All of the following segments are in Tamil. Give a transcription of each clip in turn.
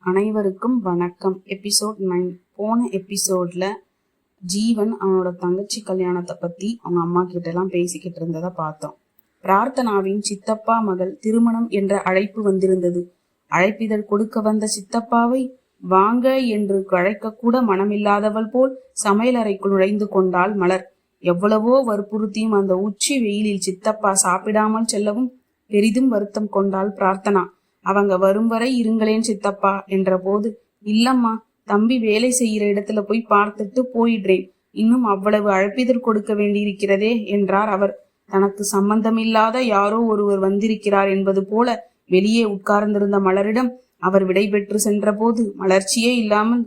அனைவருக்கும் வணக்கம். எபிசோட் 9. போன எபிசோட்ல ஜீவன் அவனோட தங்கச்சி கல்யாணத்தை பத்தி அவங்க அம்மா கிட்ட எல்லாம் பேசிக்கிட்டு இருந்ததை பார்த்தோம். பிரார்த்தனாவின் சித்தப்பா மகள் திருமணம் என்ற அழைப்பு வந்திருந்தது. அழைப்பிதழ் கொடுக்க வந்த சித்தப்பாவை வாங்க என்று அழைக்க கூட மனமில்லாதவள் போல் சமையலறைக்குள் நுழைந்து கொண்டாள் மலர். எவ்வளவோ வற்புறுத்தியும் அந்த உச்சி வெயிலில் சித்தப்பா சாப்பிடாமல் செல்லவும் பெரிதும் வருத்தம் கொண்டாள் பிரார்த்தனா. அவங்க வரும் வரை இருங்களேன் சித்தப்பா என்ற போது, இல்லம்மா, தம்பி வேலை செய்யற இடத்துல போய் பார்த்துட்டு போயிடுறேன், இன்னும் அவ்வளவு அழைப்பிதழ் கொடுக்க வேண்டியிருக்கிறதே என்றார் அவர். தனக்கு சம்பந்தமில்லாத யாரோ ஒருவர் வந்திருக்கிறார் என்பது போல வெளியே உட்கார்ந்திருந்த மலரிடம் அவர் விடை பெற்று சென்ற போது மலர்ச்சியே இல்லாமல்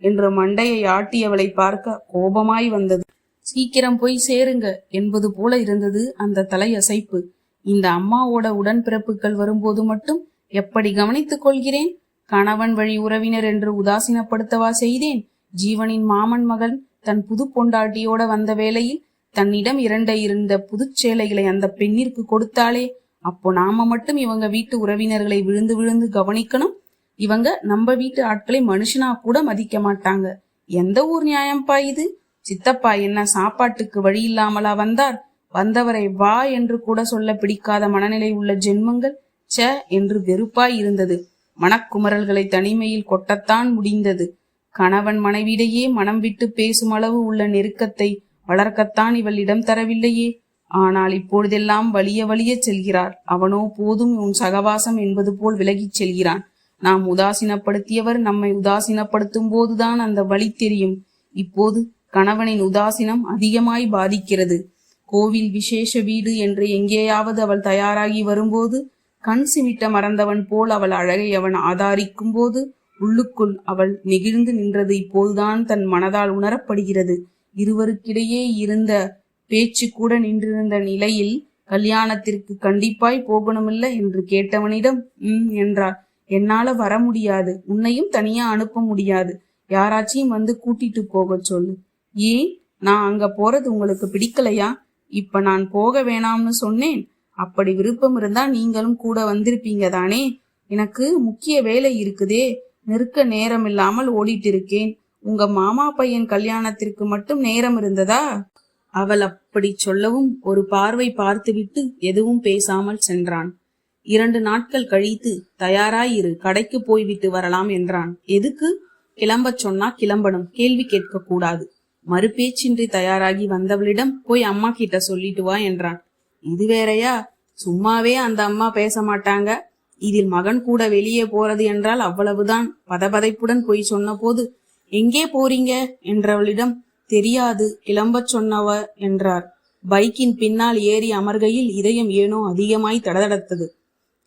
என்று மண்டையை ஆட்டியவளை பார்க்க கோபமாய் வந்தது. சீக்கிரம் போய் சேருங்க என்பது போல இருந்தது அந்த தலையசைப்பு. இந்த அம்மாவோட உடன்பிறப்புகள் வரும்போது மட்டும் எப்படி கவனித்துக் கொள்கிறேன்? கணவன் வழி உறவினர் என்று உதாசீனப்படுத்தவா செய்தேன்? ஜீவனின் மாமன் மகன் தன் புது பொண்டாட்டியோட வந்த வேளையில் தன்னிடம் இருந்த புதுச்சேலைகளை அந்த பெண்ணிற்கு கொடுத்தாளே, அப்போ நாம மட்டும் இவங்க வீட்டு உறவினர்களை விழுந்து விழுந்து கவனிக்கணும்? இவங்க நம்ம வீட்டு ஆட்களை மனுஷனா கூட மதிக்க மாட்டாங்க. எந்த ஊர் நியாயம்பா இது? சித்தப்பா என்ன சாப்பாட்டுக்கு வழி இல்லாமலா வந்தார்? வந்தவரை வா என்று கூட சொல்ல பிடிக்காத மனநிலை உள்ள ஜென்மங்கள் ச என்று வெறுப்பாய் இருந்தது. மனக்குமரல்களை தனிமையில் கொட்டத்தான் முடிந்தது. கணவன் மனைவியிடையே மனம் விட்டு பேசும் அளவு உள்ள நெருக்கத்தை வளர்க்கத்தான் இவள் இடம் தரவில்லையே. ஆனால் இப்பொழுதெல்லாம் வலிய வலிய செல்கிறார். அவனோ போதும் உன் சகவாசம் என்பது போல் விலகிச் செல்கிறான். நாம் உதாசீனப்படுத்தியவர் நம்மை உதாசீனப்படுத்தும் போதுதான் அந்த வலி தெரியும். இப்போது கணவனின் உதாசீனம் அதிகமாய் பாதிக்கிறது. கோவில் விசேஷ வீடு என்று எங்கேயாவது அவள் தயாராகி வரும்போது கண் சிமிட்ட மறந்தவன் போல் அவள் அழகை அவன் ஆதாரிக்கும் போது உள்ளுக்குள் அவள் நெகிழ்ந்து நின்றது இப்போதுதான் தன் மனதால் உணரப்படுகிறது. இருவருக்கிடையே இருந்த பேச்சு கூட நின்றிருந்த நிலையில் கல்யாணத்திற்கு கண்டிப்பாய் போகணுமில்ல என்று கேட்டவனிடம் என்றாள். என்னால வர முடியாது, உன்னையும் தனியா அனுப்ப முடியாது, யாராச்சும் வந்து கூட்டிட்டு போக சொல்லு. ஏன், நான் அங்க போறது உங்களுக்கு பிடிக்கலையா? இப்ப நான் போக வேணாம்னு சொன்னேன். அப்படி விருப்பம் இருந்தா நீங்களும் கூட வந்திருப்பீங்க தானே. எனக்கு முக்கிய வேலை இருக்குதே, நிற்க நேரம் இல்லாமல் ஓடிட்டு இருக்கேன். உங்க மாமா பையன் கல்யாணத்திற்கு மட்டும் நேரம் இருந்ததா? அவள் அப்படி சொல்லவும் ஒரு பார்வை பார்த்துவிட்டு எதுவும் பேசாமல் சென்றான். 2 நாட்கள் கழித்து தயாராயிரு, கடைக்கு போய்விட்டு வரலாம் என்றான். எதுக்கு? கிளம்ப சொன்னா கிளம்பணும், கேள்வி கேட்க கூடாது. மறுபேச்சின்றி தயாராகி வந்தவளிடம் போய் அம்மா கிட்ட சொல்லிட்டு வா என்றான். இது வேறையா? சும்மாவே அந்த அம்மா பேச மாட்டாங்க, இதில் மகன் கூட வெளியே போறது என்றால் அவ்வளவுதான். பதபதைப்புடன் போய் சொன்ன போது, எங்கே போறீங்க என்றவளிடம், தெரியாது, கிளம்ப சொன்னவ என்றார். பைக்கின் பின்னால் ஏறி அமர்கையில் இதயம் ஏனோ அதிகமாய் தடதடத்தது.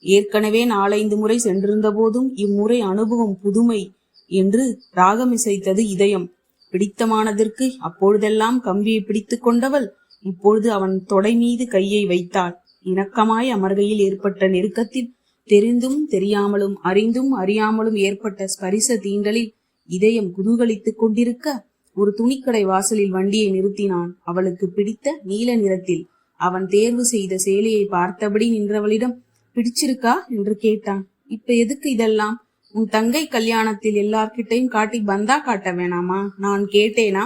ஏற்கனவே 4-5 முறை சென்றிருந்த போதும் இம்முறை அனுபவம் புதுமை என்று ராகமிசைத்தது இதயம். பிடித்தமானதற்கு அப்பொழுதெல்லாம் கம்பியை பிடித்து கொண்டவள் இப்பொழுது அவன் தொடை மீது கையை வைத்தாள். இணக்கமாய் அமர்கையில் ஏற்பட்ட நெருக்கத்தில் தெரிந்தும் தெரியாமலும் அறிந்தும் அறியாமலும் ஏற்பட்ட ஸ்பரிச தீண்டலில் இதயம் குதூகலித்துக் கொண்டிருக்க ஒரு துணிக்கடை வாசலில் வண்டியை நிறுத்தினான். அவளுக்கு பிடித்த நீல நிறத்தில் அவன் தேர்வு செய்த சேலையை பார்த்தபடி நின்றவளிடம், பிடிச்சிருக்கா என்று கேட்டான். இப்ப எதுக்கு இதெல்லாம்? உன் தங்கை கல்யாணத்தில் எல்லார்கிட்டையும் காட்டி பந்தா காட்ட வேணாமா? நான் கேட்டேனா?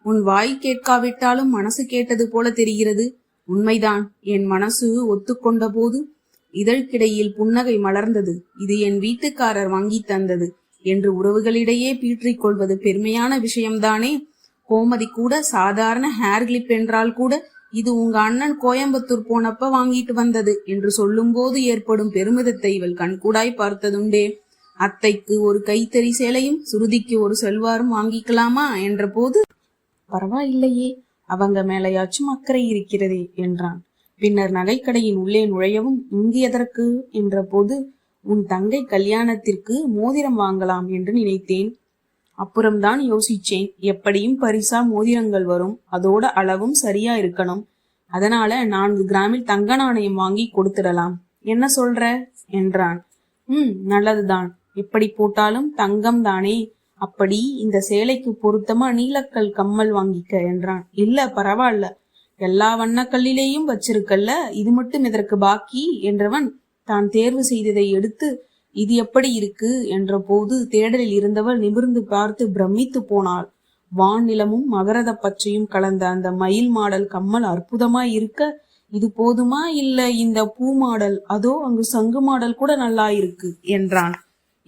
உன் வாய் கேட்காவிட்டாலும் மனசு கேட்டது போல தெரிகிறது. உண்மைதான், என் மனசு ஒத்துக்கொண்ட போது இதழ்கிடையில் புன்னகை மலர்ந்தது. இது என் வீட்டுக்காரர் வாங்கி தந்தது என்று உறவுகளிடையே பீற்றிக் கொள்வது பெருமையான விஷயம்தானே. கோமதி கூட சாதாரண ஹேர் கிளிப் என்றால் கூட இது உங்க அண்ணன் கோயம்புத்தூர் போனப்ப வாங்கிட்டு வந்தது என்று சொல்லும் போது ஏற்படும் பெருமிதத்தை இவள் கண்கூடாய் பார்த்ததுண்டே. அத்தைக்கு ஒரு கைத்தறி சேலையும் சுருதிக்கு ஒரு செல்வாரும் வாங்கிக்கலாமா என்ற போது, பரவாயில்லையே, அவங்க மேலையாச்சும் அக்கறை இருக்கிறதே என்றான். பின்னர் நகைக்கடையின் உள்ளே நுழையவும், இங்கு எதற்கு என்ற போது, உன் தங்கை கல்யாணத்திற்கு மோதிரம் வாங்கலாம் என்று நினைத்தேன். அப்புறம்தான் யோசிச்சேன், எப்படியும் பரிசா மோதிரங்கள் வரும், அதோட அளவும் சரியா இருக்கணும். அதனால 4 கிராமில் தங்க நாணயம் வாங்கி கொடுத்துடலாம். என்ன சொல்ற என்றான். நல்லதுதான், எப்படி போட்டாலும் தங்கம் தானே. அப்படி இந்த சேலைக்கு பொருத்தமா நீலக்கல் கம்மல் வாங்கிக்க என்றான். இல்ல பரவாயில்ல, எல்லா வண்ணக்கல்லிலேயும் வச்சிருக்கல்ல, இது மட்டும் இதற்கு பாக்கி என்றவன் தான் தேர்வு செய்ததை எடுத்து இது எப்படி இருக்கு என்ற போது தேடலில் இருந்தவள் நிமிர்ந்து பார்த்து பிரமித்து போனாள். வானிலமும் மகரத பச்சையும் கலந்த அந்த மயில் மாடல் கம்மல் அற்புதமாய் இருக்க, இது போதுமா இல்ல இந்த பூ மாடல், அதோ அங்கு சங்கு மாடல் கூட நல்லா இருக்கு என்றான்.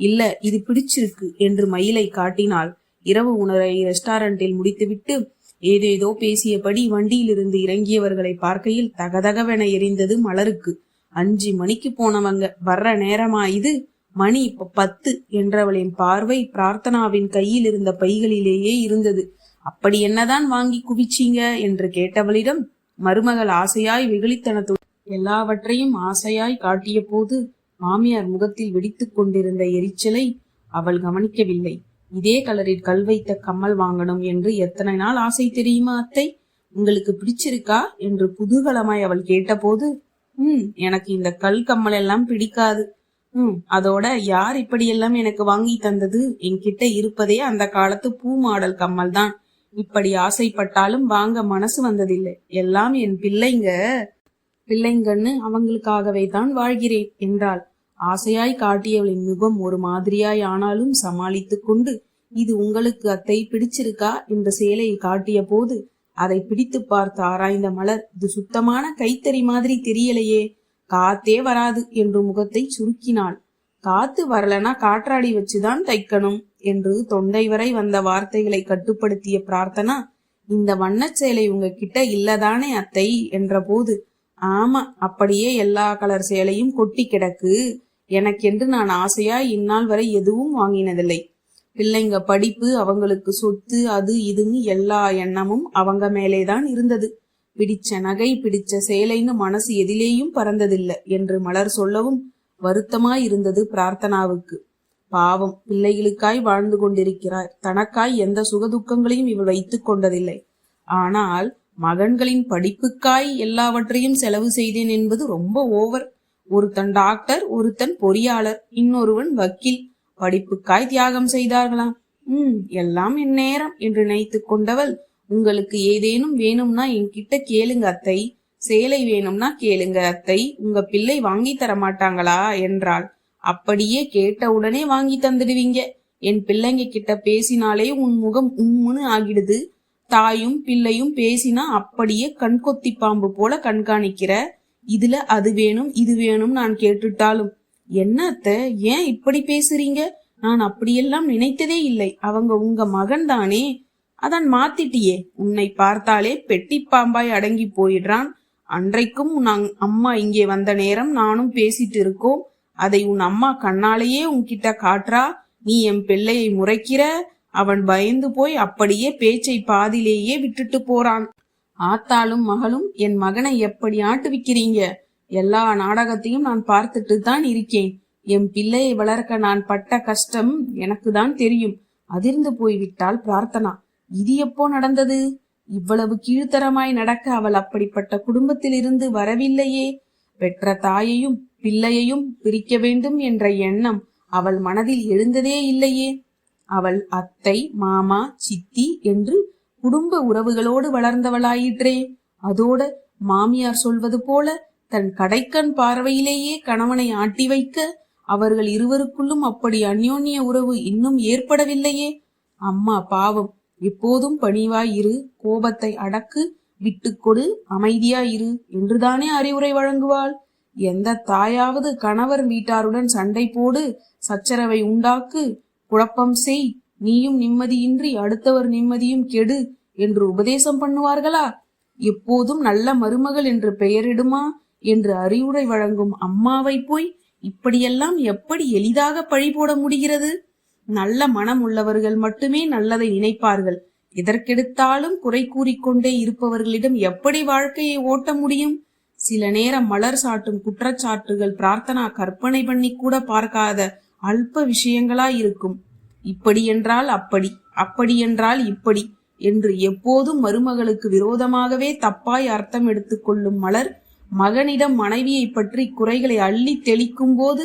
இல்ல, இது பிடிச்சிருக்கு என்று மயிலை காட்டினாள். இரவு உணவை ரெஸ்டாரண்டில் முடித்துவிட்டு ஏதேதோ பேசியபடி வண்டியிலிருந்து இறங்கியவர்களை பார்க்கையில் தகதகவென எரிந்தது மலருக்கு. 5 மணிக்கு போனவங்க வர்ற நேரமா இது? மணி இப்ப 10 என்றவளின் பார்வை பிரார்த்தனாவின் கையில் இருந்த பைகளிலேயே இருந்தது. அப்படி என்னதான் வாங்கி குவிச்சீங்க என்று கேட்டவளிடம் மருமகள் ஆசையாய் வெகுளித்தனத்துடன் எல்லாவற்றையும் ஆசையாய் காட்டிய போது மாமியார் முகத்தில் வெடித்துக் கொண்டிருந்த எரிச்சலை அவள் கவனிக்கவில்லை. இதே கலரில் கல் வைத்த கம்மல் வாங்கணும் என்று எத்தனை நாள் ஆசை தெரியுமா அத்தை? உங்களுக்கு பிடிச்சிருக்கா என்று குதூகலமாய் அவள் கேட்டபோது, எனக்கு இந்த கல் கம்மல் எல்லாம் பிடிக்காது. அதோட யார் இப்படியெல்லாம் எனக்கு வாங்கி தந்தது? என்கிட்ட இருப்பதே அந்த காலத்து பூ மாடல் கம்மல் தான். இப்படி ஆசைப்பட்டாலும் வாங்க மனசு வந்ததில்லை. எல்லாம் என் பிள்ளைங்கன்னு அவங்களுக்காகவே தான் வாழ்கிறேன் என்றாள். ஆசையாய் காட்டியவளின் முகம் ஒரு மாதிரியாய் ஆனாலும் சமாளித்து கொண்டு, இது உங்களுக்கு அத்தை பிடிச்சிருக்கா என்று சேலையை காட்டிய போது அதை பிடித்து பார்த்து ஆராய்ந்த மலர், இது சுத்தமான கைத்தறி மாதிரி தெரியலையே, காத்தே வராது என்று முகத்தை சுருக்கினாள். காத்து வரலனா காற்றாடி வச்சுதான் தைக்கணும் என்று தொண்டை வரை வந்த வார்த்தைகளை கட்டுப்படுத்திய பிரார்த்தனா, இந்த வண்ண சேலை உங்ககிட்ட இல்லதானே அத்தை என்ற போது, ஆமா, அப்படியே எல்லா கலர் சேலையும் கொட்டி கிடக்கு. எனக்கென்று நான் ஆசையாய் இந்நாள் வரை எதுவும் வாங்கினதில்லை. பிள்ளைங்க படிப்பு, அவங்களுக்கு சொத்து, அது இதுன்னு எல்லா எண்ணமும் அவங்க மேலேதான் இருந்தது. பிடிச்ச நகை, பிடிச்ச சேலைன்னு மனசு எதிலேயும் பறந்ததில்லை என்று மலர் சொல்லவும் வருத்தமாயிருந்தது பிரார்த்தனாவுக்கு. பாவம், பிள்ளைகளுக்காய் வாழ்ந்து கொண்டிருக்கிறார். தனக்காய் எந்த சுகதுக்கங்களையும் இவள் வைத்துக் கொண்டதில்லை. ஆனால் மகன்களின் படிப்புக்காய் எல்லாவற்றையும் செலவு செய்தேன் என்பது ரொம்ப ஓவர். ஒருத்தன் டாக்டர், ஒருத்தன் பொறியாளர், இன்னொருவன் வக்கீல். படிப்புக்காய் தியாகம் செய்தார்களாம். எல்லாம் என் நேரம் என்று நினைத்து கொண்டவள், உங்களுக்கு ஏதேனும் வேணும்னா என்கிட்ட கேளுங்க அத்தை, சேலை வேணும்னா கேளுங்க அத்தை, உங்க பிள்ளை வாங்கி தர மாட்டாங்களா என்றாள். அப்படியே கேட்டவுடனே வாங்கி தந்துடுவீங்க. என் பிள்ளைங்க கிட்ட பேசினாலே உன் முகம் உம்முன்னு ஆகிடுது. தாயும் பிள்ளையும் பேசினா அப்படியே கண்கொத்தி பாம்பு போல கண்காணிக்கிற. இதுல அது வேணும் இது வேணும் நான் கேட்டுட்டாலும், என்ன அத்தை ஏன் இப்படி பேசுறீங்க? நான் அப்படியெல்லாம் நினைத்ததே இல்லை. அவங்க உங்க மகன் தானே, அதான் மாத்திட்டியே. உன்னை பார்த்தாலே பெட்டி பாம்பாய் அடங்கி போயிடுறான். அன்றைக்கும் உன் அம்மா இங்கே வந்த நேரம் நானும் பேசிட்டு இருக்கோம். அதை உன் அம்மா கண்ணாலேயே உன்கிட்ட காட்டுறா. நீ என் பிள்ளையை முறைக்கிற. அவன் பயந்து போய் அப்படியே பேச்சை பாதிலேயே விட்டுட்டு போறான். ஆத்தாளும் மகளும் என் மகனை எப்படி ஆட்டுவிக்கிறீங்க? எல்லா நாடகத்தையும் நான் பார்த்துட்டு தான் இருக்கேன். என் பிள்ளையை வளர்க்க நான் பட்ட கஷ்டம் எனக்கு தான் தெரியும். அதிர்ந்து போய்விட்டாள் பிரார்த்தனா. இது எப்போ நடந்தது? இவ்வளவு கீழ்த்தரமாய் நடக்க அவள் அப்படிப்பட்ட குடும்பத்திலிருந்து வரவில்லையே. பெற்ற தாயையும் பிள்ளையையும் பிரிக்க வேண்டும் என்ற எண்ணம் அவள் மனதில் எழுந்ததே இல்லையே. அவள் அத்தை, மாமா, சித்தி என்று குடும்ப உறவுகளோடு வளர்ந்தவளாயிற்றே. அதோட மாமியார் சொல்வது போல தன் கடைக்கண் பார்வையிலேயே கணவனை ஆட்டி வைக்க அவர்கள் இருவருக்குள்ளும் அப்படி அந்யோன்ய உறவு இன்னும் ஏற்படவில்லையே. அம்மா பாவம், எப்போதும் பணிவாயிரு, கோபத்தை அடக்கு, விட்டுக்கொடு, அமைதியாயிரு என்றுதானே அறிவுரை வழங்குவாள். எந்த தாயாவது கணவர் வீட்டாருடன் சண்டை போடு, சச்சரவை உண்டாக்கு, குழப்பம் செய், நீயும் நிம்மதியின்றி அடுத்தவர் நிம்மதியும் கெடு என்று உபதேசம் பண்ணுவார்களா? எப்போதும் நல்ல மருமகள் என்று பெயரிடுமா என்று அறிவுரை வழங்கும் அம்மாவை போய் இப்படியெல்லாம் எப்படி எளிதாக பழி போட முடிகிறது? நல்ல மனம் உள்ளவர்கள் மட்டுமே நல்லதை நினைப்பார்கள். எதற்கெடுத்தாலும் குறை கூறிக்கொண்டே இருப்பவர்களிடம் எப்படி வாழ்க்கையை ஓட்ட முடியும்? சில நேரம் மலர் சாட்டும் குற்றச்சாட்டுகள் பிரார்த்தனா கற்பனை பண்ணி கூட பார்க்காத அல்ப விஷயங்களாய் இருக்கும். இப்படி என்றால் அப்படி, அப்படி என்றால் இப்படி என்று எப்போதும் மருமகளுக்கு விரோதமாகவே தப்பாய் அர்த்தம் எடுத்துக்கொள்ளும் மலர் மகனிடம் மனைவியை பற்றி குறைகளை அள்ளி தெளிக்கும் போது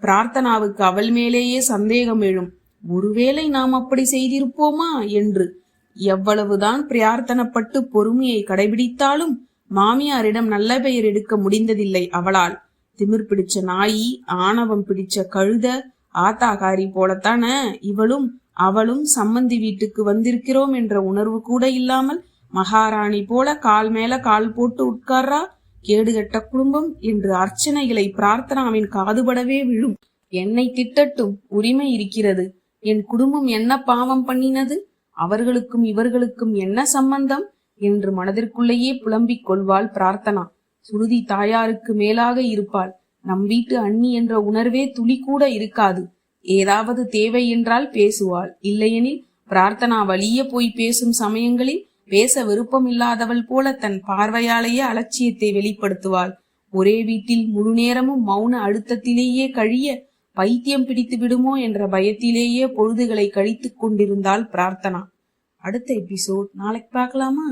பிரார்த்தனாவுக்கு அவள் மேலேயே சந்தேகம் எழும். ஒருவேளை நாம் அப்படி செய்திருப்போமா என்று. எவ்வளவுதான் பிரார்த்தனப்பட்டு பொறுமையை கடைபிடித்தாலும் மாமியாரிடம் நல்ல பெயர் எடுக்க முடிந்ததில்லை அவளால். திமிர் பிடிச்ச நாயி, ஆணவம் பிடிச்ச கழுத, ஆத்தாகாரி போலத்தானே இவளும் அவளும் சம்மந்தி வீட்டுக்கு வந்திருக்கிறோம் என்ற உணர்வு கூட இல்லாமல் மகாராணி போல கால் மேல கால் போட்டு உட்கார்றா. கேடுகட்ட குடும்பம் என்று அர்ச்சனைகளை பிரார்த்தனாவின் காதுபடவே விழும். என்னை திட்டட்டும், உரிமை இருக்கிறது. என் குடும்பம் என்ன பாவம் பண்ணினது? அவர்களுக்கும் இவர்களுக்கும் என்ன சம்பந்தம் என்று மனதிற்குள்ளேயே புலம்பிக் கொள்வாள் பிரார்த்தனா. சுருதி தாயாருக்கு மேலாக இருப்பாள். நம் வீட்டு அண்ணி என்ற உணர்வே துளி கூட இருக்காது. ஏதாவது தேவை என்றால் பேசுவாள். இல்லையெனில் பிரார்த்தனா வலிய போய் பேசும் சமயங்களில் பேச விருப்பம் இல்லாதவள் போல தன் பார்வையாலேயே அலட்சியத்தை வெளிப்படுத்துவாள். ஒரே வீட்டில் முழு நேரமும் மௌன அழுத்தத்திலேயே கழிய பைத்தியம் பிடித்து விடுமோ என்ற பயத்திலேயே பொழுதுகளை கழித்துக் கொண்டிருந்தாள் பிரார்த்தனா. அடுத்த எபிசோட் நாளைக்கு பார்க்கலாமா?